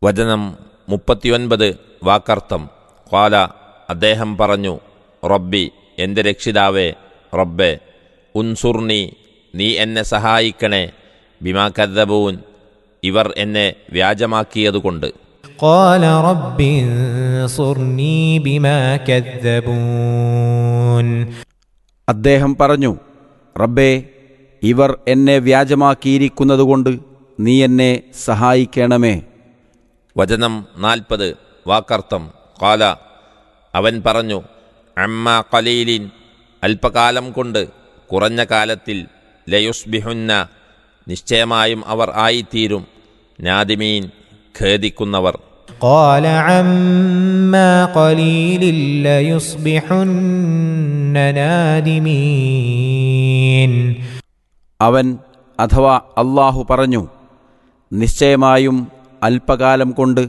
വചനം 39 വാക്കർത്ഥം. ഖാല അദ്ദേഹം പറഞ്ഞു, റബ്ബി എൻ്റെ രക്ഷിതാവേ, റബ്ബെ, ഉൻസുർനി നീ എന്നെ സഹായിക്കണേ, ബിമാ കദ്ദബൂൻ ഇവർ എന്നെ വ്യാജമാക്കിയതുകൊണ്ട്. ഖാല റബ്ബി ഉൻസുർനി ബിമാ കദ്ദബൂൻ അദ്ദേഹം പറഞ്ഞു, റബ്ബേ, ഇവർ എന്നെ വ്യാജമാക്കിയിരിക്കുന്നതുകൊണ്ട് നീ എന്നെ സഹായിക്കണമേ. വചനം 40 വാക്കർത്ഥം. ഖാല അവൻ പറഞ്ഞു, അമ്മാ ഖലീലിൻ അല്പകാലം കൊണ്ട്, കുറഞ്ഞ കാലത്തിൽ, ലയുസ്ബിഹുന്ന നിശ്ചയമായും അവർ ആയിത്തീരും, നാദിമീൻ ഖേദിക്കുന്നവർ. ഖാല അമ്മാ ഖലീലിൻ ലയുസ്ബിഹുന്ന നാദിമീൻ അവൻ അഥവാ അല്ലാഹു പറഞ്ഞു, നിശ്ചയമായും അല്പകാലം കൊണ്ട്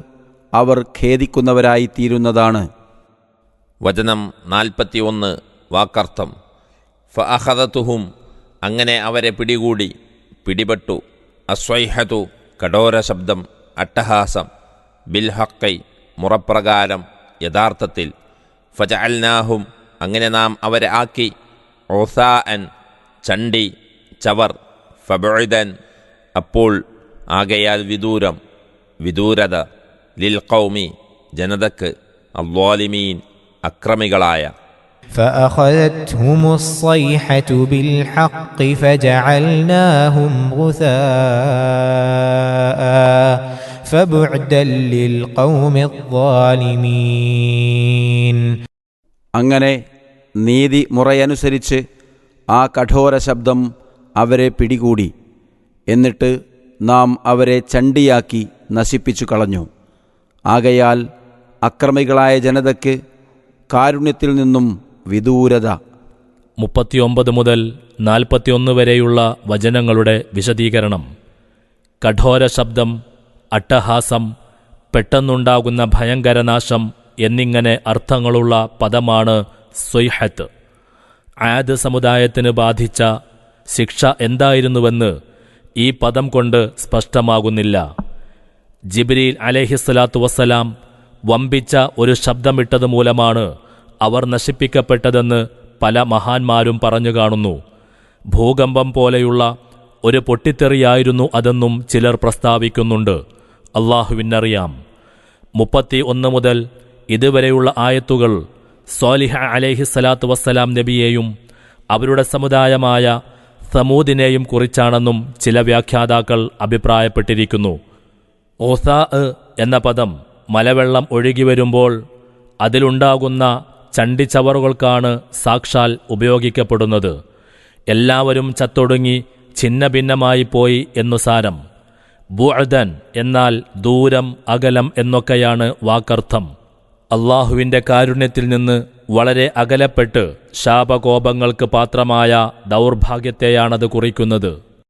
അവർ ഖേദിക്കുന്നവരായിത്തീരുന്നതാണ്. വചനം 41 വാക്കർത്ഥം. ഫഅഖദതുഹും അങ്ങനെ അവരെ പിടികൂടി, പിടിപെട്ടു, അസ്വൈഹതു കഠോര ശബ്ദം, അട്ടഹാസം, ബിൽ ഹഖൈ മുറപ്രകാരം, യഥാർത്ഥത്തിൽ, ഫജഅൽനാഹും അങ്ങനെ നാം അവരെ ആക്കി, ഉസാഅൻ ചണ്ടി, ചവർ, ഫബഉദൻ അപ്പോൾ, ആകയാൽ വിദൂരം, വിദൂരത, ലിൽ ഖൗമി ജനതക്ക്, അദ്വാലിമീൻ അക്രമികളായ. فأخذتهم الصيحة بالحق فجعلناهم غثاء فبعدا للقوم الظالمين അങ്ങനെ നീതി മുറയനുസരിച്ച് ആ കഠോര ശബ്ദം അവരെ പിടികൂടി, എന്നിട്ട് നാം അവരെ ചണ്ടിയാക്കി നശിപ്പിച്ചു കളഞ്ഞു. ആകയാൽ അക്രമികളായ ജനതയ്ക്ക് കാരുണ്യത്തിൽ നിന്നും വിദൂരത. 39 മുതൽ 41 വരെയുള്ള വചനങ്ങളുടെ വിശദീകരണം. കഠോര ശബ്ദം, അട്ടഹാസം, പെട്ടെന്നുണ്ടാകുന്ന ഭയങ്കരനാശം എന്നിങ്ങനെ അർത്ഥങ്ങളുള്ള പദമാണ് സ്വൈഹത്ത്. ആദ് സമുദായത്തിന് ബാധിച്ച ശിക്ഷ എന്തായിരുന്നുവെന്ന് ഈ പദം കൊണ്ട് സ്പഷ്ടമാകുന്നില്ല. ജിബ്രീൽ അലൈഹിസ്സലാത്തു വസ്സലാം വമ്പിച്ച ഒരു ശബ്ദമിട്ടത് മൂലമാണ് അവർ നശിപ്പിക്കപ്പെട്ടതെന്ന് പല മഹാന്മാരും പറഞ്ഞു കാണുന്നു. ഭൂകമ്പം പോലെയുള്ള ഒരു പൊട്ടിത്തെറിയായിരുന്നു അതെന്നും ചിലർ പ്രസ്താവിക്കുന്നുണ്ട്. അള്ളാഹുവിനറിയാം. 31 മുതൽ ഇതുവരെയുള്ള ആയത്തുകൾ സ്വാലിഹ അലൈഹിസ്സലാത്തു വസ്സലാം നബിയെയും അവരുടെ സമുദായമായ സമൂദിനെയും കുറിച്ചാണെന്നും ചില വ്യാഖ്യാതാക്കൾ അഭിപ്രായപ്പെട്ടിരിക്കുന്നു. ഓസാ എന്ന പദം മലവെള്ളം ഒഴുകിവരുമ്പോൾ അതിലുണ്ടാകുന്ന ചണ്ടിച്ചവറുകൾക്കാണ് സാക്ഷാൽ ഉപയോഗിക്കപ്പെടുന്നത്. എല്ലാവരും ചത്തൊടുങ്ങി ഛിന്ന ഭിന്നമായി പോയി എന്നു സാരം. ബുഅദൻ എന്നാൽ ദൂരം, അകലം എന്നൊക്കെയാണ് വാക്കർത്ഥം. അള്ളാഹുവിൻ്റെ കാരുണ്യത്തിൽ നിന്ന് വളരെ അകലപ്പെട്ട് ശാപകോപങ്ങൾക്ക് പാത്രമായ ദൗർഭാഗ്യത്തെയാണത് കുറിക്കുന്നത്.